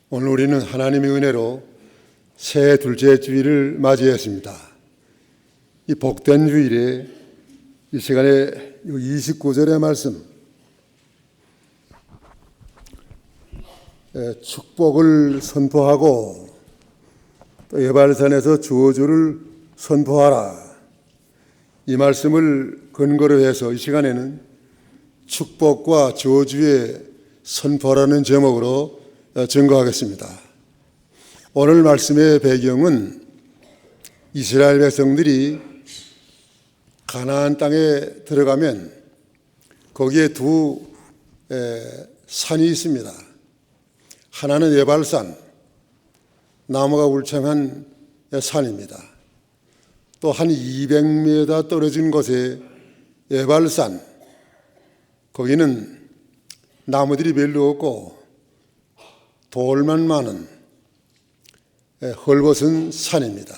오늘 우리는 하나님의 은혜로 새 둘째 주일을 맞이했습니다. 이 복된 주일에 이 시간에 29절의 말씀, 축복을 선포하고 또 예발산에서 저주를 선포하라, 이 말씀을 근거로 해서 이 시간에는 축복과 저주의 선포라는 제목으로 증거하겠습니다. 오늘 말씀의 배경은 이스라엘 백성들이 가나안 땅에 들어가면 거기에 두 산이 있습니다. 하나는 예발산, 나무가 울창한 산입니다. 또 한 200m 떨어진 곳에 예발산, 거기는 나무들이 별로 없고 돌만 많은 헐벗은 산입니다.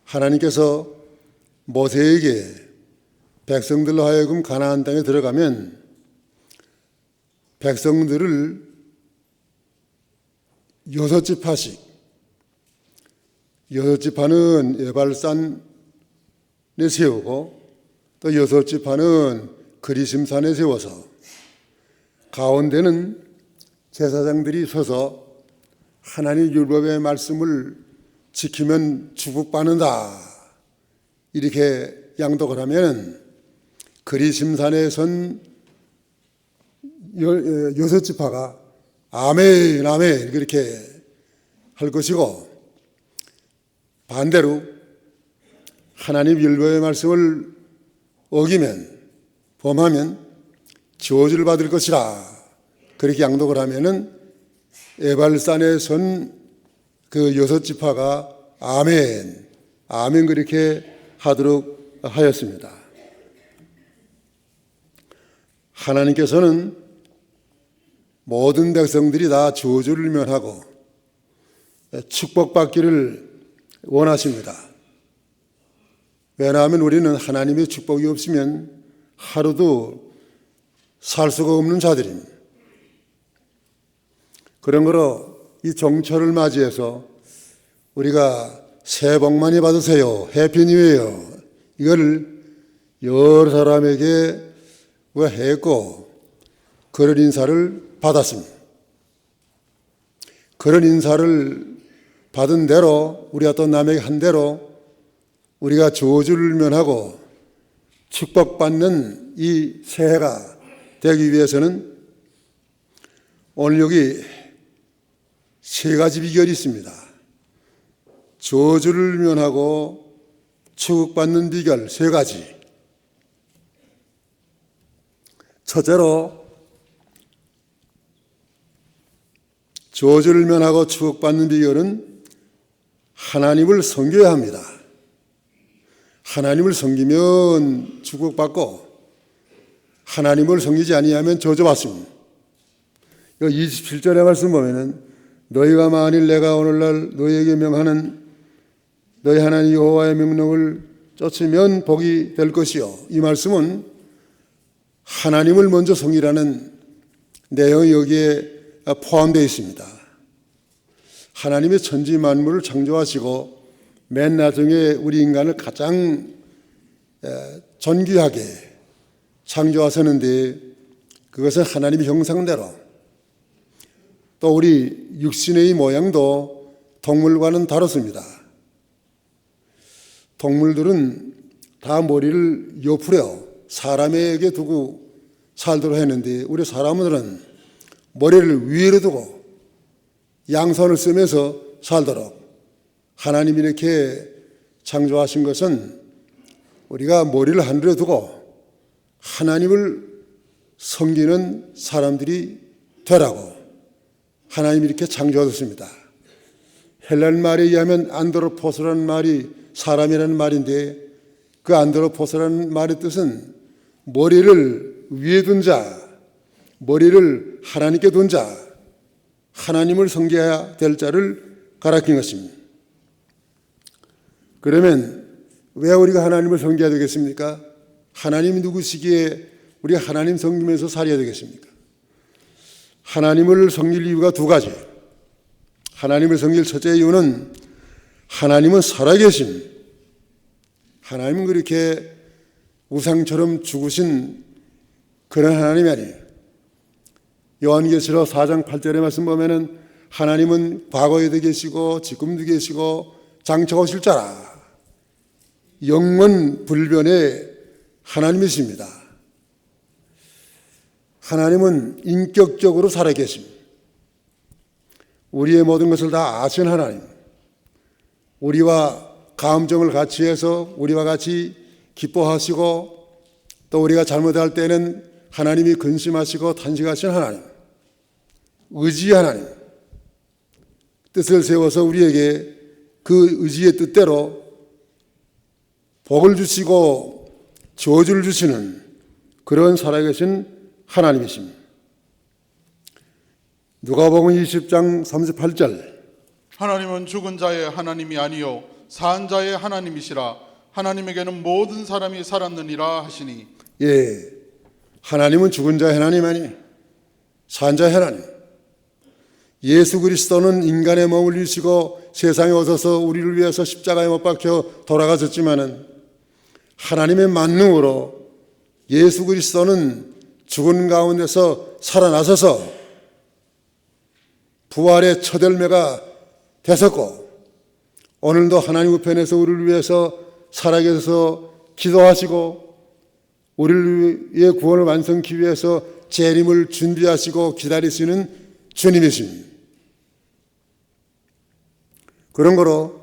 하나님께서 모세에게 백성들로 하여금 가나안 땅에 들어가면 백성들을 6지파씩, 6지파는 예발산에 세우고 또 6지파는 그리심산에 세워서 가운데는 제사장들이 서서 하나님 율법의 말씀을 지키면 축복받는다, 이렇게 양독을 하면 그리심산에 선 6지파가 아멘 아멘 그렇게 할 것이고, 반대로 하나님 율법의 말씀을 어기면, 범하면 저주를 받을 것이라, 그렇게 양독을 하면은 에발산에 선 그 6지파가 아멘, 아멘 그렇게 하도록 하였습니다. 하나님께서는 모든 백성들이 다 저주를 면하고 축복받기를 원하십니다. 왜냐하면 우리는 하나님의 축복이 없으면 하루도 살 수가 없는 자들입니다. 그런 거로 이 정철을 맞이해서 우리가 새해 복 많이 받으세요, 해피 뉴 이어, 이거를 여러 사람에게 했고 그런 인사를 받았습니다. 그런 인사를 받은 대로, 우리가 또 남에게 한 대로 우리가 저주를 면하고 축복받는 이 새해가 되기 위해서는 오늘 여기 세 가지 비결이 있습니다. 저주를 면하고 축복받는 비결 세 가지. 첫째로, 저주를 면하고 축복받는 비결은 하나님을 섬겨야 합니다. 하나님을 섬기면 축복받고 하나님을 섬기지 아니하면 저주받습니다. 27절의 말씀 보면은 너희가 만일 내가 오늘날 너희에게 명하는 너희 하나님 여호와의 명령을 쫓으면 복이 될 것이요, 이 말씀은 하나님을 먼저 섬기라는 내용이 여기에 포함되어 있습니다. 하나님의 천지 만물을 창조하시고 맨 나중에 우리 인간을 가장 존귀하게 창조하셨는데, 그것은 하나님의 형상대로, 또 우리 육신의 모양도 동물과는 다릅니다. 동물들은 다 머리를 옆으로 사람에게 두고 살도록 했는데, 우리 사람들은 머리를 위로 두고 양손을 쓰면서 살도록 하나님이 이렇게 창조하신 것은 우리가 머리를 하늘에 두고 하나님을 섬기는 사람들이 되라고 하나님이 이렇게 창조하셨습니다. 헬란 말에 의하면 안드로포스라는 말이 사람이라는 말인데, 그 안드로포스라는 말의 뜻은 머리를 위에 둔 자, 머리를 하나님께 둔 자, 하나님을 섬겨야 될 자를 가리킨 것입니다. 그러면 왜 우리가 하나님을 섬겨야 되겠습니까? 하나님이 누구시기에 우리가 하나님 섬기면서 살아야 되겠습니까? 하나님을 섬길 이유가 두 가지. 하나님을 섬길 첫째 이유는 하나님은 살아계심. 하나님은 그렇게 우상처럼 죽으신 그런 하나님이 아니에요. 요한계시록 4장 8절의 말씀 보면은 하나님은 과거에도 계시고 지금도 계시고 장차 오실 자라. 영원 불변의 하나님이십니다. 하나님은 인격적으로 살아계십니다. 우리의 모든 것을 다 아신 하나님, 우리와 감정을 같이 해서 우리와 같이 기뻐하시고 또 우리가 잘못할 때는 하나님이 근심하시고 탄식하신 하나님, 의지 하나님, 뜻을 세워서 우리에게 그 의지의 뜻대로 복을 주시고 저주를 주시는 그런 살아계신 하나님이십니다. 누가복음 20장 38절 하나님은 죽은 자의 하나님이 아니요 산 자의 하나님이시라. 하나님에게는 모든 사람이 살았느니라 하시니. 예, 하나님은 죽은 자의 하나님 아니 산 자의 하나님. 예수 그리스도는 인간의 몸을 입으시고 세상에 오셔서 우리를 위해서 십자가에 못 박혀 돌아가셨지만은 하나님의 만능으로 예수 그리스도는 죽은 가운데서 살아나셔서 부활의 첫 열매가 되셨고 오늘도 하나님 우편에서 우리를 위해서 살아계셔서 기도하시고 우리를 위해 구원을 완성하기 위해서 재림을 준비하시고 기다리시는 주님이십니다. 그런 거로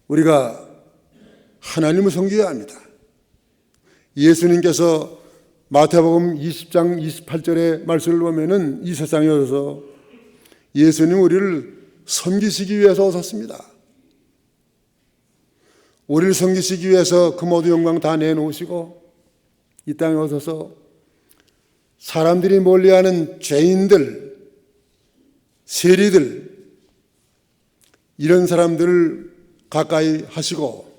우리가 하나님을 섬겨야 합니다. 예수님께서 마태복음 20장 28절의 말씀을 보면은 이 세상에 오셔서 예수님 우리를 섬기시기 위해서 오셨습니다. 우리를 섬기시기 위해서 그 모든 영광 다 내놓으시고 이 땅에 오셔서 사람들이 멀리하는 죄인들, 세리들 이런 사람들을 가까이 하시고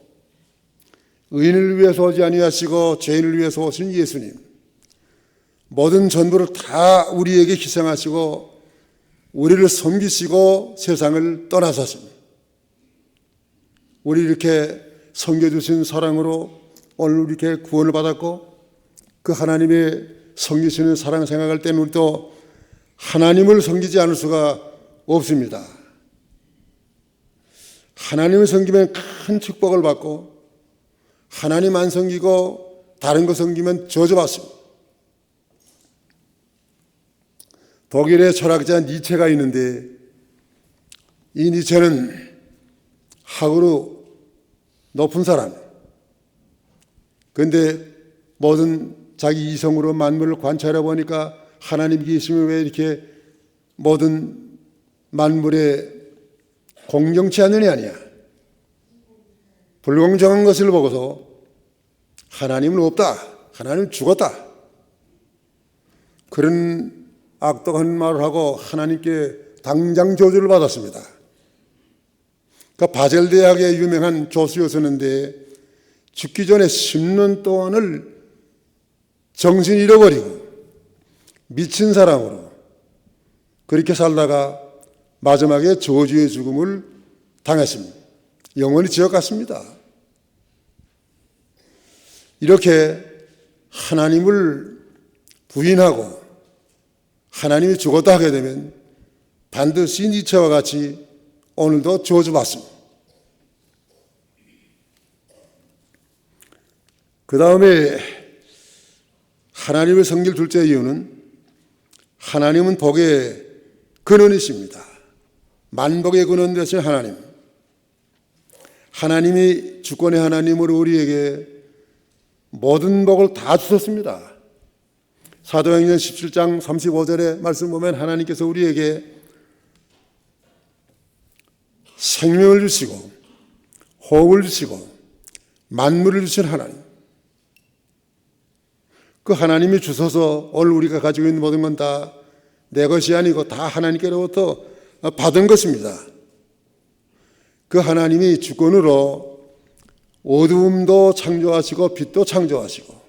의인을 위해서 오지 아니하시고 죄인을 위해서 오신 예수님, 모든 전부를 다 우리에게 희생하시고 우리를 섬기시고 세상을 떠나셨습니다. 우리 이렇게 섬겨주신 사랑으로 오늘 이렇게 구원을 받았고 그 하나님의 섬기시는 사랑 생각할 때는 우리도 하나님을 섬기지 않을 수가 없습니다. 하나님을 섬기면 큰 축복을 받고 하나님 안 섬기고 다른 거 섬기면 저주받습니다. 독일의 철학자 니체가 있는데 이 니체는 학으로 높은 사람. 그런데 모든 자기 이성으로 만물을 관찰해 보니까 하나님 계시면 왜 이렇게 모든 만물에 공정치 않느냐 아니야. 불공정한 것을 보고서 하나님은 없다. 하나님은 죽었다. 그런 악독한 말을 하고 하나님께 당장 저주를 받았습니다. 그 바젤 대학의 유명한 교수였었는데 죽기 전에 10년 동안을 정신 잃어버리고 미친 사람으로 그렇게 살다가 마지막에 저주의 죽음을 당했습니다. 영원히 지옥 갔습니다. 이렇게 하나님을 부인하고 하나님이 죽었다 하게 되면 반드시 니체와 같이 오늘도 저주받습니다. 그 다음에 하나님을 섬길 둘째 이유는 하나님은 복의 근원이십니다. 만복의 근원 되신 하나님. 하나님이 주권의 하나님으로 우리에게 모든 복을 다 주셨습니다. 사도행전 17장 35절의 말씀 보면 하나님께서 우리에게 생명을 주시고 호흡을 주시고 만물을 주신 하나님. 그 하나님이 주셔서 오늘 우리가 가지고 있는 모든 건 다 내 것이 아니고 다 하나님께로부터 받은 것입니다. 그 하나님이 주권으로 어두움도 창조하시고 빛도 창조하시고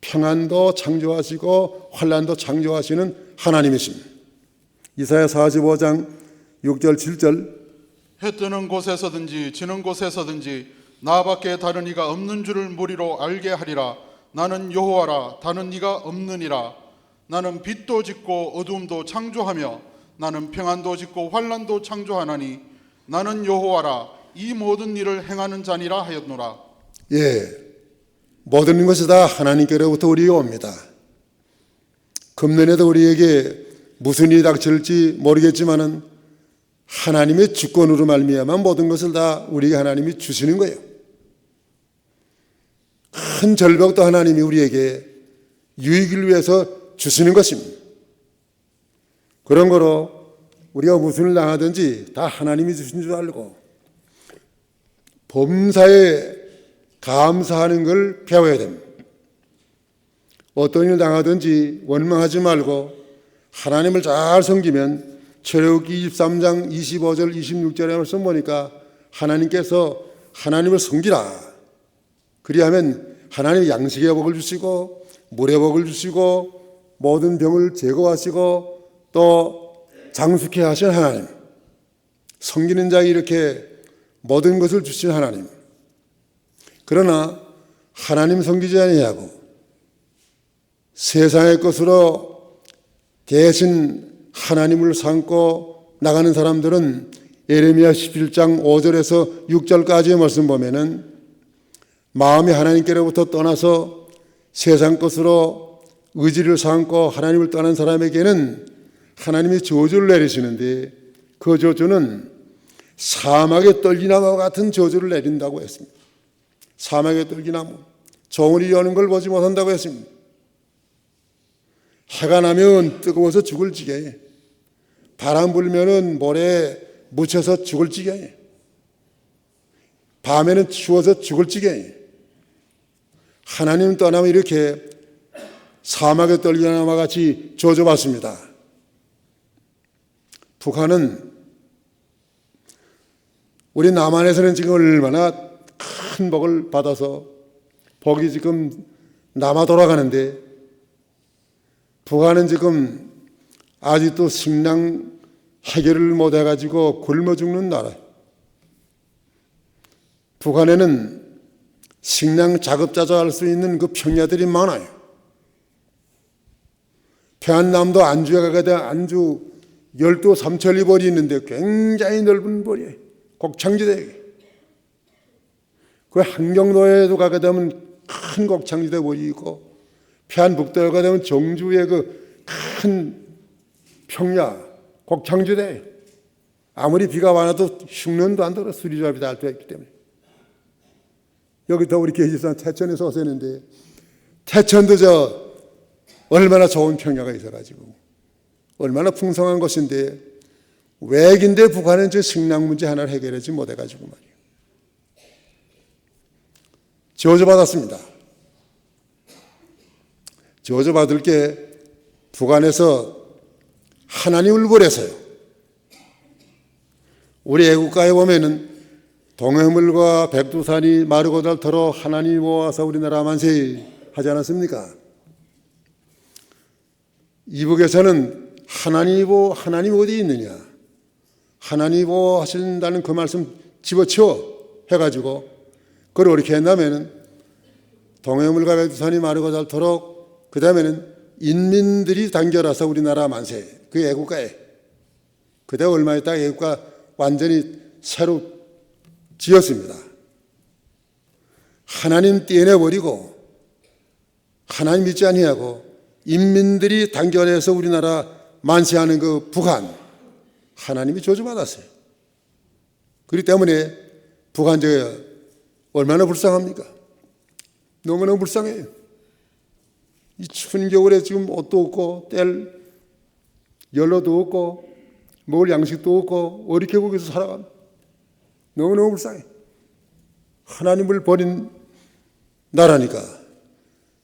평안도 창조하시고 환난도 창조하시는 하나님이십니다. 이사야 45장 6절 7절 해 뜨는 곳에서든지 지는 곳에서든지 나밖에 다른 이가 없는 줄을 무리로 알게 하리라. 나는 여호와라. 다른 이가 없느니라. 나는 빛도 짓고 어두움도 창조하며 나는 평안도 짓고 환난도 창조하나니 나는 여호와라. 이 모든 일을 행하는 자니라 하였노라. 예, 모든 것이 다 하나님께로부터 우리에게 옵니다. 금년에도 우리에게 무슨 일이 닥칠지 모르겠지만은 하나님의 주권으로 말미암아 모든 것을 다 우리에게 하나님이 주시는 거예요. 큰 절벽도 하나님이 우리에게 유익을 위해서 주시는 것입니다. 그런 거로 우리가 무슨 일 당하든지 다 하나님이 주신 줄 알고 범사에 감사하는 걸 배워야 됩니다. 어떤 일 당하든지 원망하지 말고 하나님을 잘 섬기면 출애굽기 23장 25절 26절에 말씀 보니까 하나님께서 하나님을 섬기라. 그리하면 하나님이 양식의 복을 주시고 물의 복을 주시고 모든 병을 제거하시고 또 장수케 하신 하나님, 섬기는 자에 이렇게 모든 것을 주신 하나님. 그러나 하나님 섬기지 아니하고 세상의 것으로 대신 하나님을 삼고 나가는 사람들은 예레미야 11장 5절에서 6절까지의 말씀 보면은 마음이 하나님께로부터 떠나서 세상 것으로 의지를 삼고 하나님을 떠난 사람에게는 하나님이 저주를 내리시는데 그 저주는 사막의 떨기나무와 같은 저주를 내린다고 했습니다. 사막의 떨기나무, 정원이 여는 걸 보지 못한다고 했습니다. 해가 나면 뜨거워서 죽을 지경에, 바람 불면은 모래에 묻혀서 죽을 지경에, 밤에는 추워서 죽을 지경에, 하나님 떠나면 이렇게 사막의 떨기나무와 같이 저주받습니다. 북한은 우리 남한에서는 지금 얼마나 큰 복을 받아서 복이 지금 남아 돌아가는데 북한은 지금 아직도 식량 해결을 못해가지고 굶어 죽는 나라. 북한에는 식량 자급자족할 수 있는 그 평야들이 많아요. 평안남도 안주에 가게 되면 안주 12 삼천리 벌이 있는데 굉장히 넓은 벌이에요. 곡창지대. 그 한경도에도 가게 되면 큰 곡창지대 벌이 있고 평안북도에 가게 되면 정주의 그 큰 평야 곡창지대. 아무리 비가 많아도 흉년도 안 들어 수리조합이 다 되어 있기 때문에. 여기다 우리 계집산 태천에서 왔었는데 태천도 저 얼마나 좋은 평야가 있어가지고 얼마나 풍성한 곳인데 왜인데 북한은 저 식량 문제 하나를 해결하지 못해가지고 말이에요. 저주받았습니다. 저주받을 게 북한에서 하나님을 버려서요. 우리 애국가에 보면은 동해물과 백두산이 마르고 닳도록 하나님이 모아서 우리나라 만세 하지 않았습니까? 이북에서는 하나님이 어디 있느냐? 하나님이 하신다는 그 말씀 집어치워 해가지고 그걸 어떻게 했냐면은 동해물과 백두산이 마르고 닳도록 그 다음에는 인민들이 단결해서 우리나라 만세 그 애국가에 그때 얼마 있다가 애국가 완전히 새로 지었습니다. 하나님 떼내버리고 하나님 믿지 아니하고 인민들이 단결해서 우리나라 만세하는 그 북한 하나님이 저주받았어요. 그렇기 때문에 북한 얼마나 불쌍합니까? 너무나 불쌍해요. 이 추운 겨울에 지금 옷도 없고 뗄 연료도 없고 먹을 양식도 없고 어렵게 거기서 살아갑니다. 너무너무 불쌍해. 하나님을 버린 나라니까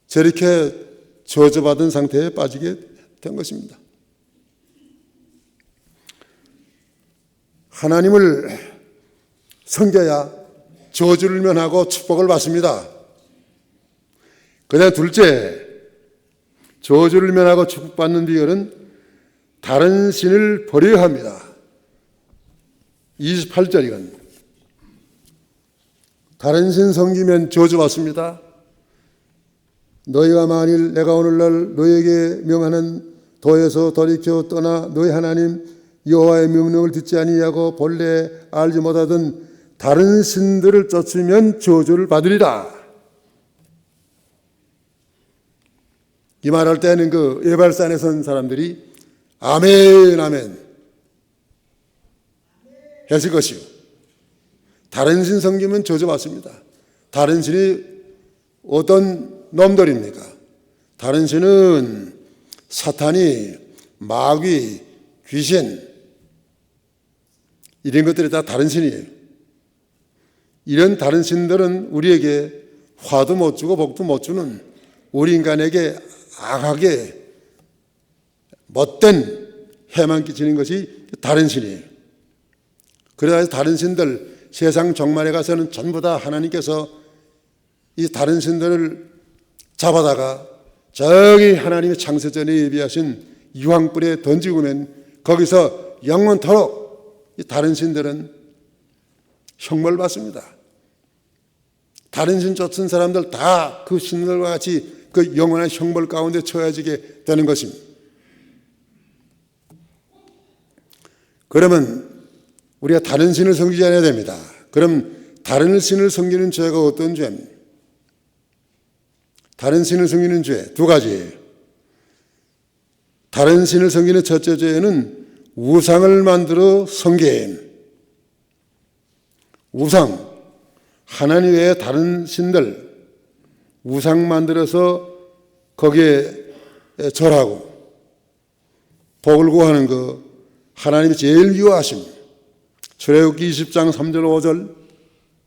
저렇게 저주받은 상태에 빠지게 된 것입니다. 하나님을 섬겨야 저주를 면하고 축복을 받습니다. 그다음 둘째, 저주를 면하고 축복받는 비결은 다른 신을 버려야 합니다. 28절 이건. 다른 신 섬기면 저주받습니다. 너희가 만일 내가 오늘날 너희에게 명하는 도에서 돌이켜 떠나 너희 하나님 여호와의 명령을 듣지 아니하고 본래 알지 못하던 다른 신들을 쫓으면 저주를 받으리라. 이 말할 때는 그 예발산에 선 사람들이 아멘 아멘 했을 것이요. 다른 신 섬기면 저주받습니다. 다른 신이 어떤 놈들입니까? 다른 신은 사탄이, 마귀, 귀신 이런 것들이 다 다른 신이에요. 이런 다른 신들은 우리에게 화도 못 주고 복도 못 주는 우리 인간에게 악하게 못된 해만 끼치는 것이 다른 신이에요. 그래서 다른 신들 세상 종말에 가서는 전부 다 하나님께서 이 다른 신들을 잡아다가 저기 하나님의 창세전에 예비하신 유황불에 던지고 면 거기서 영원토록 이 다른 신들은 형벌 받습니다. 다른 신 쫓은 사람들 다 그 신들과 같이 그 영원한 형벌 가운데 처해지게 되는 것입니다. 그러면 우리가 다른 신을 섬기지 않아야 됩니다. 그럼 다른 신을 섬기는 죄가 어떤 죄입니까? 다른 신을 섬기는 죄 두 가지예요. 다른 신을 섬기는 첫째 죄는 우상을 만들어 섬김. 우상, 하나님 외에 다른 신들 우상 만들어서 거기에 절하고 복을 구하는 거 하나님이 제일 미워하십니다. 출애굽기 20장 3절 5절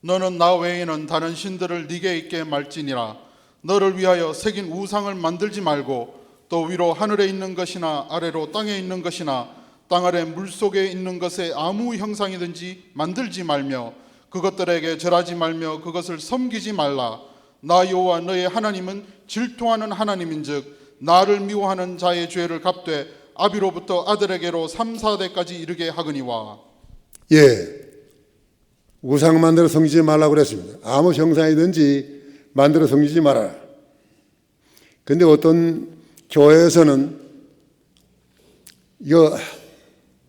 너는 나 외에는 다른 신들을 네게 있게 말지니라. 너를 위하여 새긴 우상을 만들지 말고 또 위로 하늘에 있는 것이나 아래로 땅에 있는 것이나 땅 아래 물속에 있는 것에 아무 형상이든지 만들지 말며 그것들에게 절하지 말며 그것을 섬기지 말라. 나 여호와 너의 하나님은 질투하는 하나님인즉 나를 미워하는 자의 죄를 갚되 아비로부터 아들에게로 3, 4대까지 이르게 하거니와. 예, 우상 만들어 섬기지 말라고 그랬습니다. 아무 형상이든지 만들어 섬기지 말아라. 그런데 어떤 교회에서는 이거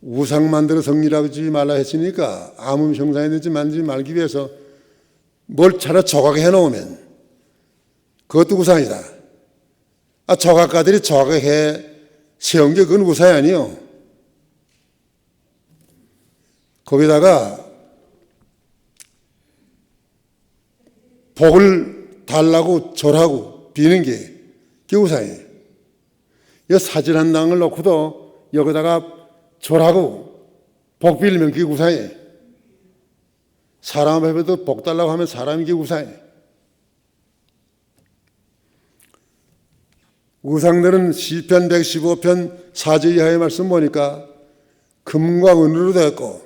우상 만들어 섬기지 말라 했으니까 아무 형상이든지 만들지 말기 위해서 뭘 차라 조각해 놓으면 그것도 우상이다. 조각가들이 조각해 세운 게 그건 우상이 아니요. 거기다가 복을 달라고 절하고 비는 게 그게 우상이에요. 이 사진 한 장을 놓고도 여기다가 절하고 복 빌면 그게 우상이에요. 사람 앞에도 복 달라고 하면 사람이 그게 우상이에요. 우상들은 시편 115편 4절 이하의 말씀 보니까 금과 은으로 되었고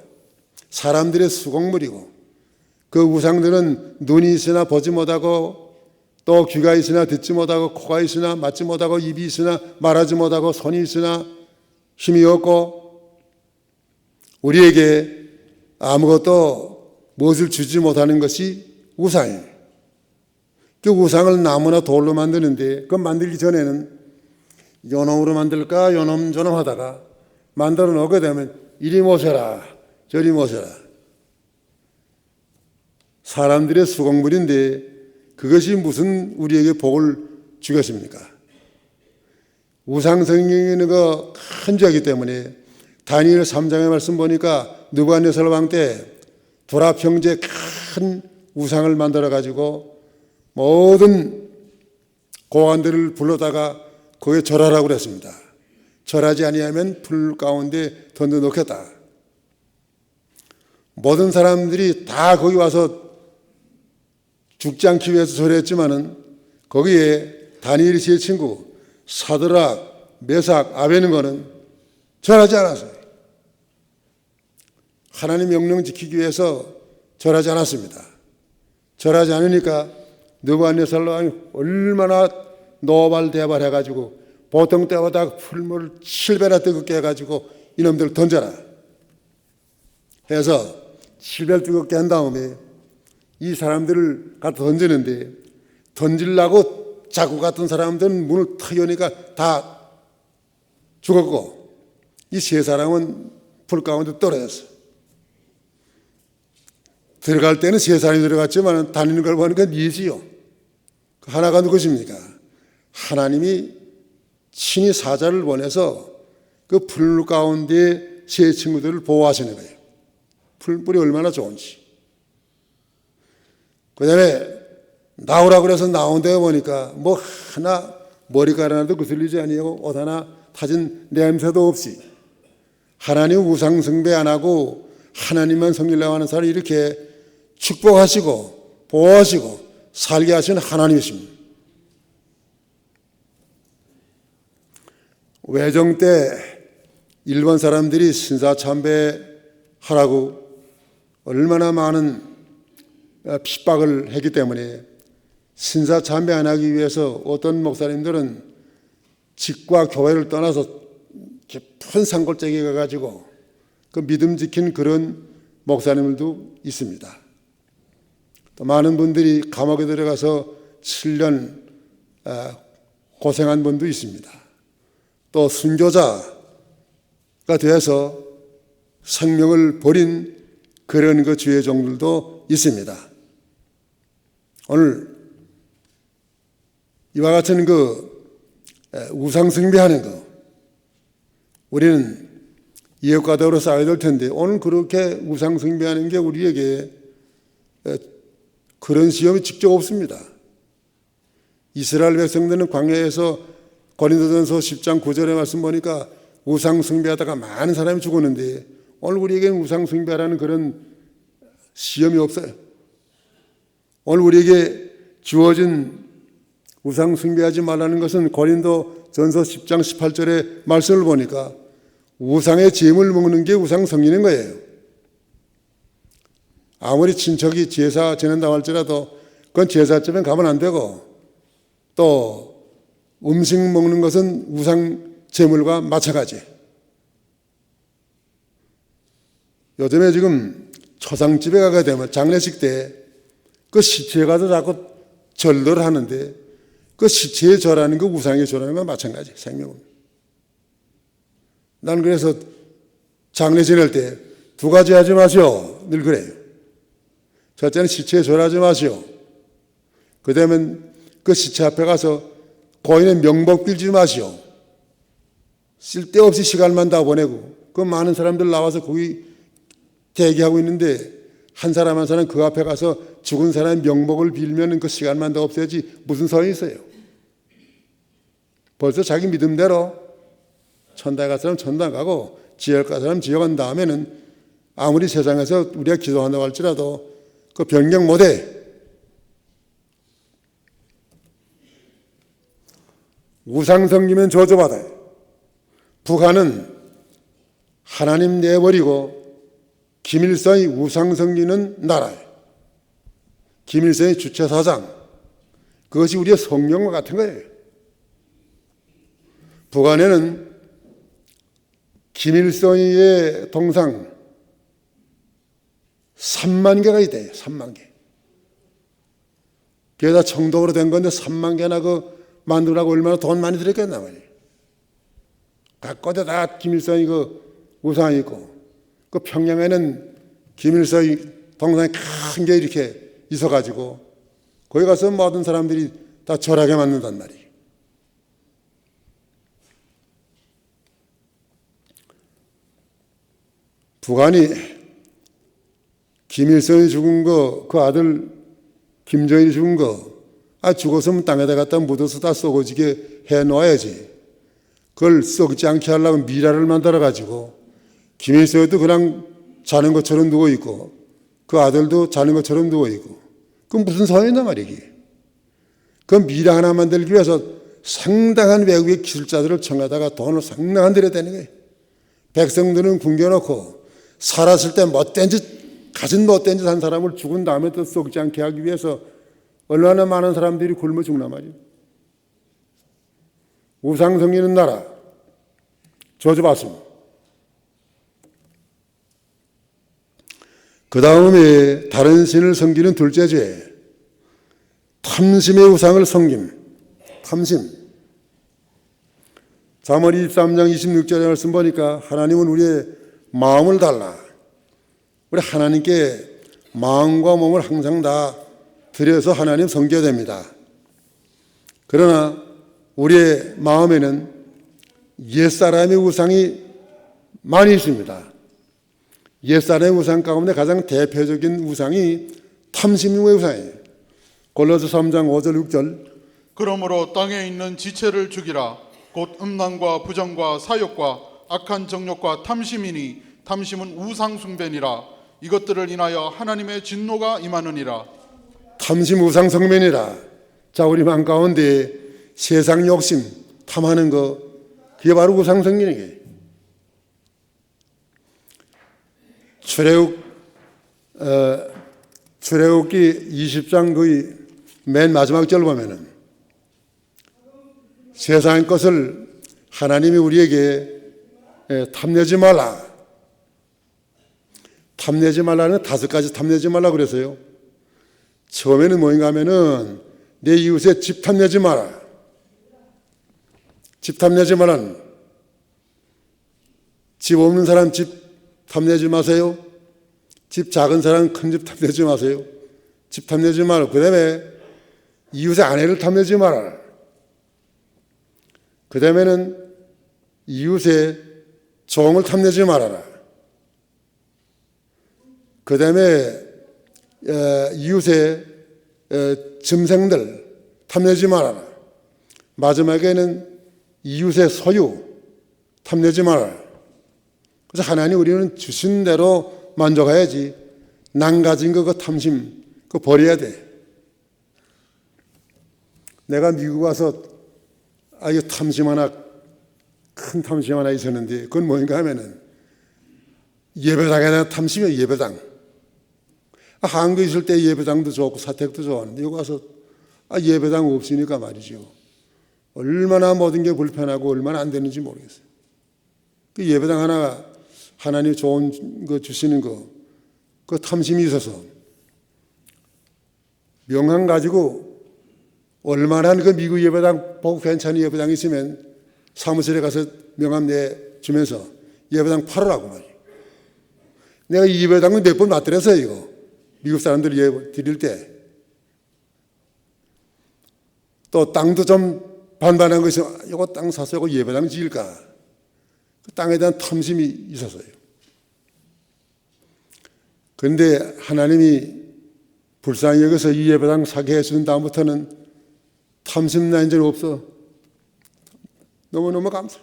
사람들의 수공물이고 그 우상들은 눈이 있으나 보지 못하고 또 귀가 있으나 듣지 못하고 코가 있으나 맞지 못하고 입이 있으나 말하지 못하고 손이 있으나 힘이 없고 우리에게 아무것도 무엇을 주지 못하는 것이 우상이에요. 그 우상을 나무나 돌로 만드는데 그 만들기 전에는 요놈으로 만들까 요놈 저놈 하다가 만들어 놓게 되면 이리 모셔라 저리 모셔라. 사람들의 수공물인데 그것이 무슨 우리에게 복을 주겠습니까? 우상 성경에는 그 큰 죄이기 때문에 다니엘 3장의 말씀 보니까 느부갓네살 왕 때 두랍 형제 큰 우상을 만들어 가지고 모든 고관들을 불러다가 거기에 절하라고 그랬습니다. 절하지 아니하면 불 가운데 던져놓겠다. 모든 사람들이 다 거기 와서 죽지 않기 위해서 절했지만은 거기에 다니엘이 제 친구 사드락, 메삭, 아베느고는 절하지 않았어요. 하나님 명령 지키기 위해서 절하지 않았습니다. 절하지 않으니까 느부갓네살 왕이 얼마나 노발대발해가지고 보통 때보다 풀물을 7배나 뜨겁게 해가지고 이놈들 던져라 해서 7배를 뜨겁게 한 다음에 이 사람들을 갖다 던지는데, 던지려고 자꾸 갔던 사람들은 문을 탁 여니까 다 죽었고, 이 세 사람은 불 가운데 떨어졌어. 들어갈 때는 세 사람이 들어갔지만 다니는 걸 보니까 넷이요. 하나가 누구십니까? 하나님이 친히 사자를 보내서 그 불 가운데 세 친구들을 보호하시는 거예요. 풀불이 얼마나 좋은지. 그 다음에 나오라고 그래서 나온 데 보니까 뭐 하나 머리카락 하나도 거슬리지 아니하고 옷 하나 타진 냄새도 없이, 하나님 우상 숭배 안 하고 하나님만 섬기려고 하는 사람을 이렇게 축복하시고 보호하시고 살게 하시는 하나님이십니다. 외정 때 일본 사람들이 신사참배하라고 얼마나 많은 핍박을 했기 때문에 신사참배 안 하기 위해서 어떤 목사님들은 집과 교회를 떠나서 깊은 산골짜기에 가가지고 그 믿음 지킨 그런 목사님들도 있습니다. 또 많은 분들이 감옥에 들어가서 7년 고생한 분도 있습니다. 또 순교자가 되어서 생명을 버린 그런 그 주의 종들도 있습니다. 오늘 이와 같은 그 우상 숭배하는 거, 우리는 이웃과도로 싸워야 될 텐데, 오늘 그렇게 우상 숭배하는 게 우리에게 그런 시험이 직접 없습니다. 이스라엘 백성들은 광야에서 고린도전서 10장 9절의 말씀 보니까 우상 숭배하다가 많은 사람이 죽었는데, 오늘 우리에게는 우상 숭배하라는 그런 시험이 없어요. 오늘 우리에게 주어진 우상 숭배하지 말라는 것은 고린도전서 10장 18절의 말씀을 보니까 우상의 제물 먹는 게 우상 섬기는 거예요. 아무리 친척이 제사 지낸다고 할지라도 그건 제사집에 가면 안 되고, 또 음식 먹는 것은 우상 제물과 마찬가지. 요즘에 지금 초상집에 가게 되면 장례식 때 그 시체에 가서 자꾸 절을 하는데, 그 시체에 절하는 거 우상에 절하는 건 마찬가지. 생명은. 난 그래서 장례 지낼 때 두 가지 하지 마시오. 늘 그래요. 첫째는 시체에 절하지 마시오. 그 다음에 그 시체 앞에 가서 고인의 명복 빌지 마시오. 쓸데없이 시간만 다 보내고, 그 많은 사람들 나와서 거기 대기하고 있는데 한 사람 한 사람 그 앞에 가서 죽은 사람의 명복을 빌면 그 시간만 더 없어야지 무슨 소용이 있어요. 벌써 자기 믿음대로 천당 갈 사람 천당 가고 지옥 갈 사람 지옥 간 다음에는 아무리 세상에서 우리가 기도한다고 할지라도 그 변경 못해. 우상 섬기면 저주받아요. 북한은 하나님 내버리고 김일성이 우상 섬기는 나라예요. 김일성의 주체사상, 그것이 우리의 성령과 같은 거예요. 북한에는 김일성의 동상 3만 개가 있대요. 3만 개. 그게 다 청동으로 된 건데 3만 개나 그 만들라고 얼마나 돈 많이 들었겠나 말이에요. 각곳에 다 김일성이 그 우상이 있고, 그 평양에는 김일성이 동상이 큰 게 이렇게 있어가지고 거기 가서 모든 사람들이 다 절하게 만든단 말이에요. 북한이 김일성이 죽은 거, 그 아들 김정일이 죽은 거, 죽었으면 땅에다 갖다 묻어서 다 썩어지게 해놓아야지. 그걸 썩지 않게 하려고 미라를 만들어가지고 김일성도 그냥 자는 것처럼 누워있고 그 아들도 자는 것처럼 누워있고, 그건 무슨 소용이 있나 말이기. 그 미라 하나 만들기 위해서 상당한 외국의 기술자들을 청하다가 돈을 상당한 들여야 되는 거예요. 백성들은 굶겨놓고 살았을 때 못된 짓, 가진 못된 짓 한 사람을 죽은 다음에 또 썩지 않게 하기 위해서 얼마나 많은 사람들이 굶어 죽나 말이에요. 우상 섬기는 나라 저주받습니다. 그 다음에 다른 신을 섬기는 둘째 죄, 탐심의 우상을 섬김. 탐심. 잠언 23장 26절의 말씀 보니까 하나님은 우리의 마음을 달라. 우리 하나님께 마음과 몸을 항상 다 드려서 하나님 섬겨야 됩니다. 그러나 우리의 마음에는 옛사람의 우상이 많이 있습니다. 옛사람의 우상 가운데 가장 대표적인 우상이 탐심의 우상이에요. 골로새 3장 5절 6절. 그러므로 땅에 있는 지체를 죽이라. 곧 음란과 부정과 사욕과 악한 정욕과 탐심이니 탐심은 우상 숭배니라. 이것들을 인하여 하나님의 진노가 임하느니라. 탐심 우상 성면이라. 자, 우리 마음 가운데 세상 욕심 탐하는 거, 그게 바로 우상 성면이에요. 출애굽기 20장 거의 맨 마지막 절 보면은 세상의 것을 하나님이 우리에게 탐내지 말라. 탐내지 말라는 5가지 탐내지 말라 그래서요. 처음에는 뭐인가 하면은 내 이웃의 집 탐내지 마라. 집 탐내지 마라. 집 없는 사람 집 탐내지 마세요. 집 작은 사람 큰 집 탐내지 마세요. 집 탐내지 마라. 그 다음에 이웃의 아내를 탐내지 마라. 그 다음에는 이웃의 종을 탐내지 말아라. 그 다음에 이웃의 짐승들 탐내지 말아라. 마지막에는 이웃의 소유 탐내지 말아라. 그래서 하나님 우리는 주신 대로 만족해야지 남가진 거 그 탐심 그거 버려야 돼. 내가 미국 와서 이 탐심 하나, 큰 탐심 하나 있었는데 그건 뭐인가 하면은 예배당에 대한 탐심이에요. 예배당. 한국에 있을 때 예배당도 좋고 사택도 좋았는데 여기 와서 예배당 없으니까 말이죠. 얼마나 모든 게 불편하고 얼마나 안 되는지 모르겠어요. 그 예배당 하나 하나님 좋은 거 주시는 거, 그 탐심이 있어서 명함 가지고 얼마나 그 미국 예배당 보고 괜찮은 예배당 있으면 사무실에 가서 명함 내주면서 예배당 팔으라고 말이에요. 내가 이 예배당을 몇 번 맞들었어요. 이거 미국 사람들 예배 드릴 때. 또 땅도 좀 반반한 것이 이거 땅 사서 이거 예배당 지을까. 그 땅에 대한 탐심이 있었어요. 그런데 하나님이 불쌍히 여기서 이 예배당 사게 해준 다음부터는 탐심 나 이제는 없어. 너무너무 감사.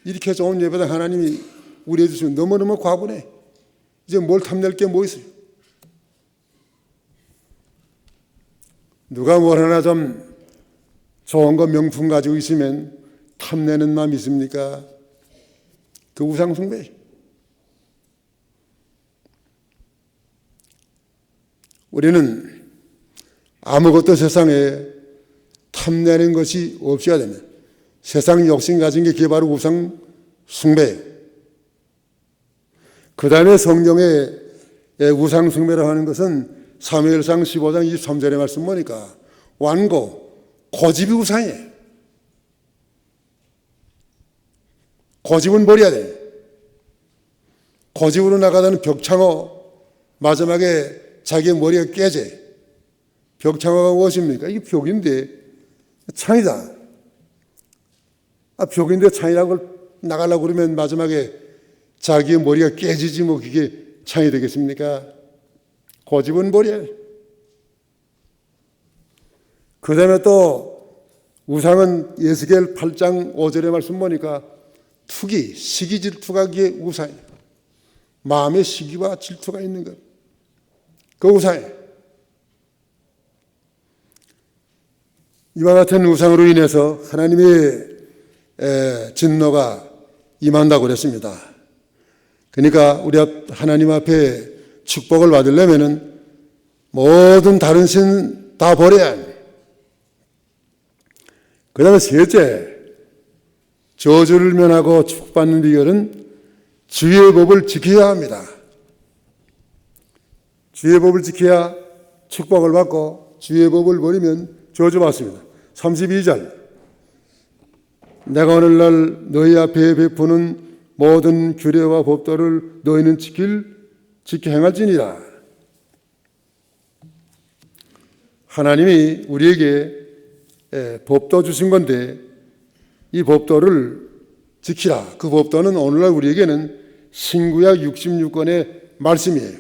이렇게 좋은 예배당 하나님이 우리에게 주시면 너무너무 과분해. 이제 뭘 탐낼 게 뭐 있어요? 누가 뭘 하나 좀 좋은 거 명품 가지고 있으면 탐내는 마음 있습니까? 그 우상 숭배. 우리는 아무것도 세상에 탐내는 것이 없어야 됩니다. 세상 욕심 가진 게 그게 바로 우상 숭배예요. 그 다음에 성경에 우상 숭배라고 하는 것은 사무엘상 15장 23절의 말씀 보니까 완고, 고집이 우상이에요. 고집은 버려야 돼. 고집으로 나가다는 벽창호, 마지막에 자기의 머리가 깨져. 벽창호가 무엇입니까? 이게 벽인데 창이다. 벽인데 창이라고 나가려고 그러면 마지막에 자기의 머리가 깨지지 뭐 그게 창이 되겠습니까? 고집은 버려야. 그 다음에 또 우상은 예스겔 8장 5절의 말씀 보니까 투기, 시기 질투가 그게 우상이에요. 마음에 시기와 질투가 있는 것. 그 우상이에요. 이와 같은 우상으로 인해서 하나님의 진노가 임한다고 그랬습니다. 그러니까 우리 하나님 앞에 축복을 받으려면은 모든 다른 신 다 버려야 합니다. 그 다음에 셋째, 저주를 면하고 축복받는 비결은 주의 법을 지켜야 합니다. 주의 법을 지켜야 축복을 받고 주의 법을 버리면 저주받습니다. 32절 내가 오늘날 너희 앞에 베푸는 모든 규례와 법도를 너희는 지켜 행할지니라. 하나님이 우리에게 법도 주신 건데 이 법도를 지키라. 그 법도는 오늘날 우리에게는 신구약 66권의 말씀이에요.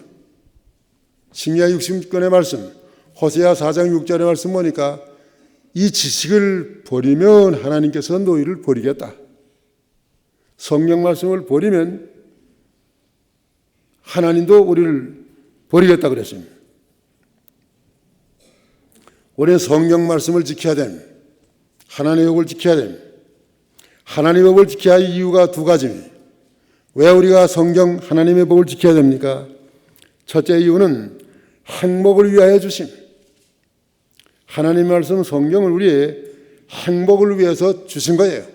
신구약 66권의 말씀, 호세아 4장 6절의 말씀 보니까 이 지식을 버리면 하나님께서 너희를 버리겠다. 성경 말씀을 버리면 하나님도 우리를 버리겠다 그랬습니다. 우리는 성경 말씀을 지켜야 됩니다. 하나님의 법을 지켜야 됩니다. 하나님의 법을 지켜야 할 이유가 두 가지입니다. 왜 우리가 성경 하나님의 법을 지켜야 됩니까? 첫째 이유는 행복을 위하여 주심. 하나님의 말씀 성경을 우리의 행복을 위해서 주신 거예요.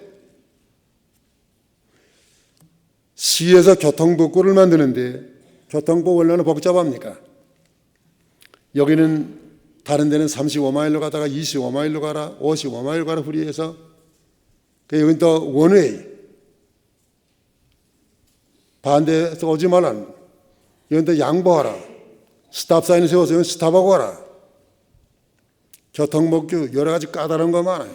시에서 교통법규를 만드는데 교통법 원래는 복잡합니까? 여기는 다른 데는 35마일로 가다가 25마일로 가라, 55마일로 가라 후리해서 여기는 또 원웨이 반대에서 오지 말라. 여기는 또 양보하라. 스탑사인을 세워서 여기는 스탑하고 가라. 교통법규 여러 가지 까다로운 거 많아요.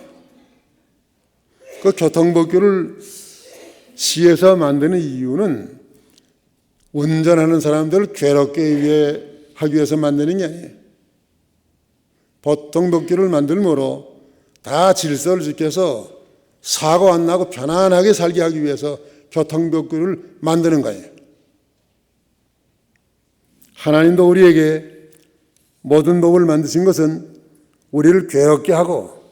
그 교통법규를 시에서 만드는 이유는 운전하는 사람들을 괴롭게 하기 위해서 만드는 게 아니에요. 보통 법규를 만들므로 다 질서를 지켜서 사고 안 나고 편안하게 살게 하기 위해서 교통법규를 만드는 거예요. 하나님도 우리에게 모든 법을 만드신 것은 우리를 괴롭게 하고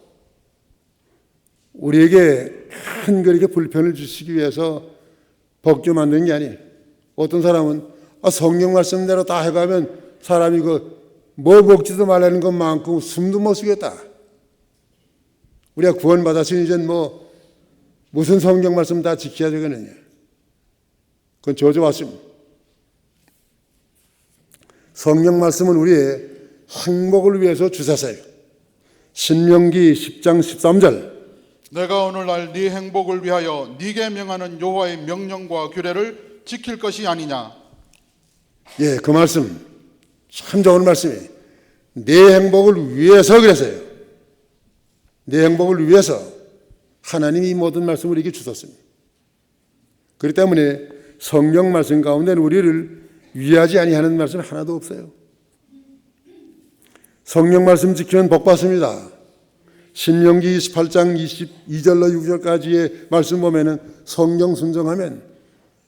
우리에게 큰 그렇게 불편을 주시기 위해서 법규 만드는 게 아니에요. 어떤 사람은 성경 말씀대로 다 해가면 사람이 뭐 먹지도 말라는 것 많고 숨도 못 쉬겠다. 우리가 구원받았으니 이제 무슨 성경 말씀 다 지켜야 되겠느냐. 그건 저주받습니다. 성경 말씀은 우리의 행복을 위해서 주셨어요. 신명기 10장 13절 내가 오늘날 네 행복을 위하여 네게 명하는 여호와의 명령과 규례를 지킬 것이 아니냐. 예, 그 말씀 참 좋은 말씀이에요. 내 행복을 위해서 그랬어요. 내 행복을 위해서 하나님이 이 모든 말씀을 우리에게 주셨습니다. 그렇기 때문에 성경 말씀 가운데는 우리를 위하지 아니하는 말씀 하나도 없어요. 성경 말씀 지키면 복 받습니다. 신명기 28장 22절로 6절까지의 말씀 보면은 성경 순종하면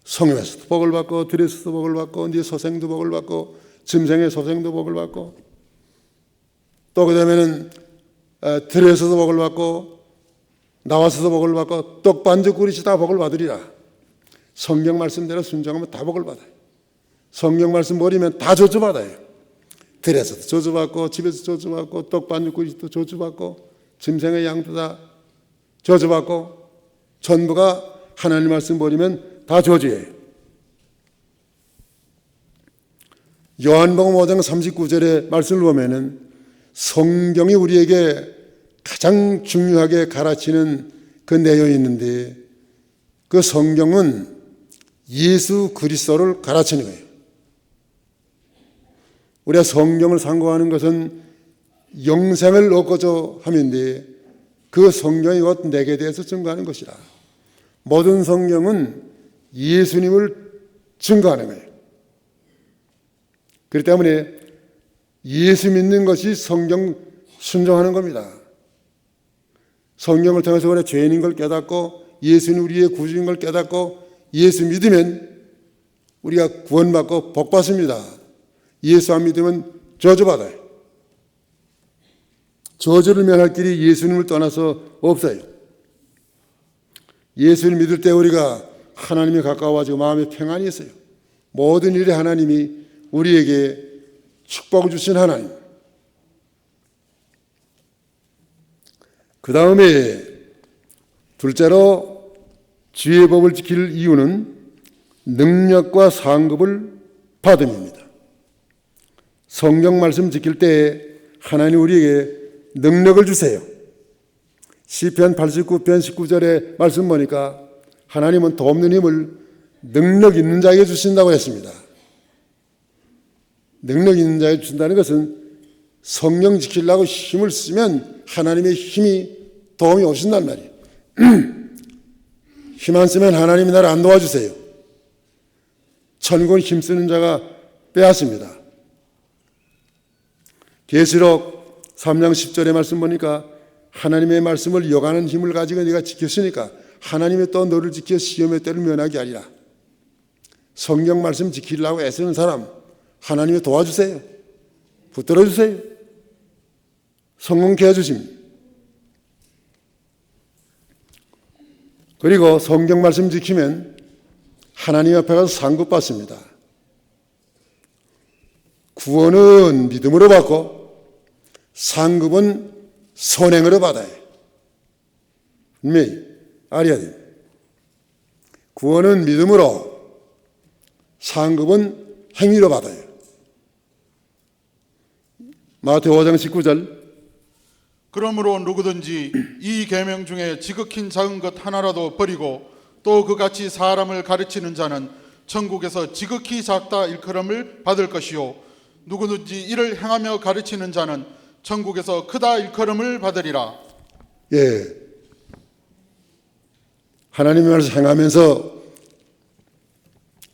성읍에서도 복을 받고 들에서도 복을 받고 네 소생도 복을 받고 짐승의 소생도 복을 받고 또 그다음에는 들에서도 복을 받고 나와서도 복을 받고 떡반죽 그릇이 다 복을 받으리라. 성경 말씀대로 순종하면 다 복을 받아요. 성경 말씀 버리면 다 저주받아요. 들에서도 저주받고 집에서 저주받고 떡반죽 그릇도 저주받고 짐승의 양도 다 저주받고 전부가 하나님 말씀 버리면 다 저주예요. 요한복음 5장 39절의 말씀을 보면은 성경이 우리에게 가장 중요하게 가르치는 그 내용이 있는데 그 성경은 예수 그리스도를 가르치는 거예요. 우리가 성경을 상고하는 것은 영생을 얻고자 함인데 그 성경이 곧 내게 대해서 증거하는 것이라. 모든 성경은 예수님을 증거하는 거예요. 그렇기 때문에 예수 믿는 것이 성경 순종하는 겁니다. 성경을 통해서 우리가 죄인인 걸 깨닫고 예수는 우리의 구주인 걸 깨닫고 예수 믿으면 우리가 구원받고 복받습니다. 예수 안 믿으면 저주받아요. 저주를 면할 길이 예수님을 떠나서 없어요. 예수를 믿을 때 우리가 하나님이 가까워지고 마음에 평안이 있어요. 모든 일에 하나님이 우리에게 축복을 주신 하나님. 그 다음에 둘째로 주의 법을 지킬 이유는 능력과 상급을 받음입니다. 성경 말씀 지킬 때 하나님 우리에게 능력을 주세요. 시편 89편 19절의 말씀 보니까 하나님은 돕는 힘을 능력 있는 자에게 주신다고 했습니다. 능력 있는 자에게 주신다는 것은 성령 지키려고 힘을 쓰면 하나님의 힘이 도움이 오신단 말이에요. 힘 안 쓰면 하나님이 나를 안 도와주세요. 천국은 힘쓰는 자가 빼앗습니다. 계시록 3장 10절의 말씀 보니까 하나님의 말씀을 여가는 힘을 가지고 네가 지켰으니까 하나님이 또 너를 지켜 시험의 때를 면하게 하리라. 성경 말씀 지키려고 애쓰는 사람 하나님이 도와주세요. 붙들어 주세요. 성공케 해주십니다. 그리고 성경 말씀 지키면 하나님 앞에 가서 상급받습니다. 구원은 믿음으로 받고 상급은 선행으로 받아요. 분명히 알아야 돼요. 구원은 믿음으로, 상급은 행위로 받아요. 마태오 5장 19절 그러므로 누구든지 이 계명 중에 지극히 작은 것 하나라도 버리고 또 그같이 사람을 가르치는 자는 천국에서 지극히 작다 일컬음을 받을 것이요 누구든지 이를 행하며 가르치는 자는 천국에서 크다 일컬음을 받으리라. 예, 하나님의 말씀 행하면서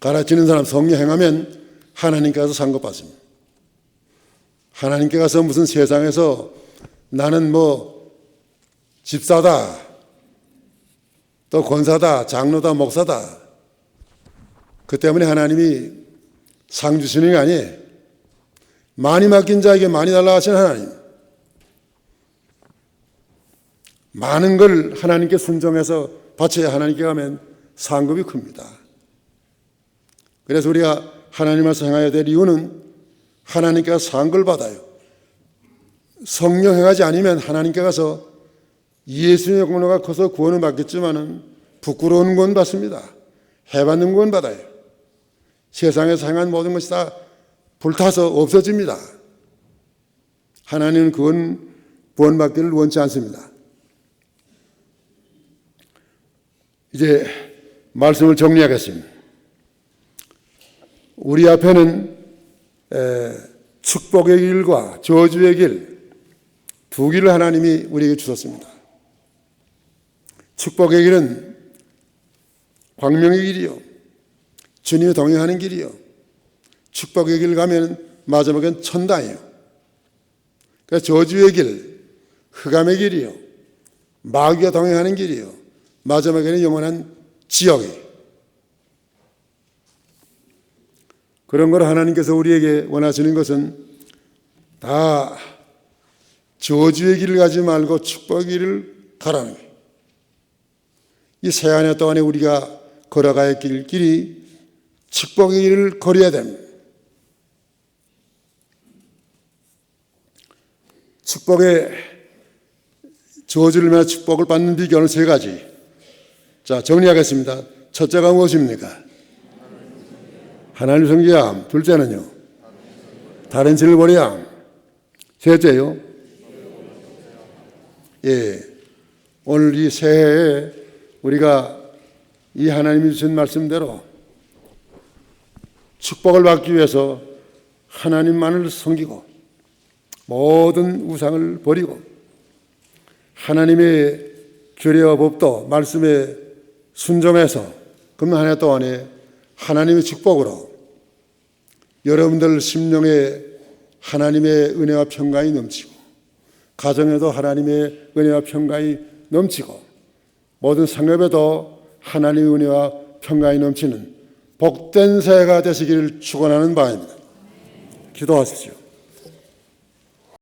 가르치는 사람 성령 행하면 하나님께서 상급받습니다. 하나님께 가서 무슨 세상에서 나는 뭐 집사다, 또 권사다, 장로다, 목사다. 그 때문에 하나님이 상 주시는 게 아니에요. 많이 맡긴 자에게 많이 달라 하신 하나님. 많은 걸 하나님께 순종해서 바쳐야 하나님께 가면 상급이 큽니다. 그래서 우리가 하나님 말씀 행해야 될 이유는 하나님께서 상급을 받아요. 성령 행하지 않으면 하나님께 가서 예수님의 공로가 커서 구원을 받겠지만은 부끄러운 구원 받습니다. 해받는 구원 받아요. 세상에서 행한 모든 것이 다 불타서 없어집니다. 하나님은 그건 구원받기를 원치 않습니다. 이제 말씀을 정리하겠습니다. 우리 앞에는 축복의 길과 저주의 길 두 길을 하나님이 우리에게 주셨습니다. 축복의 길은 광명의 길이요, 주님이 동행하는 길이요. 축복의 길 가면 마지막엔 천당이에요. 그래서 저주의 길, 흑암의 길이요, 마귀가 동행하는 길이요, 마지막에는 영원한 지옥이에요. 그런 걸 하나님께서 우리에게 원하시는 것은 다 저주의 길을 가지 말고 축복의 길을 가라는 거예요. 이 새 한 해 동안에 우리가 걸어가야 할 길이 축복의 길을 걸어야 됩니다. 축복의 저주를 면해 축복을 받는 비결은 세 가지. 자, 정리하겠습니다. 첫째가 무엇입니까? 하나님 성기함. 둘째는요? 다른 질을 버려야. 셋째요? 예, 오늘 이 새해에 우리가 이 하나님이 주신 말씀대로 축복을 받기 위해서 하나님만을 섬기고 모든 우상을 버리고 하나님의 규례와 법도 말씀에 순종해서 금년 한 해 동안에 하나님의 축복으로 여러분들 심령에 하나님의 은혜와 평강이 넘치고 가정에도 하나님의 은혜와 평강이 넘치고 모든 상업에도 하나님의 은혜와 평강이 넘치는 복된 새해가 되시기를 축원하는 바입니다. 기도하십시오.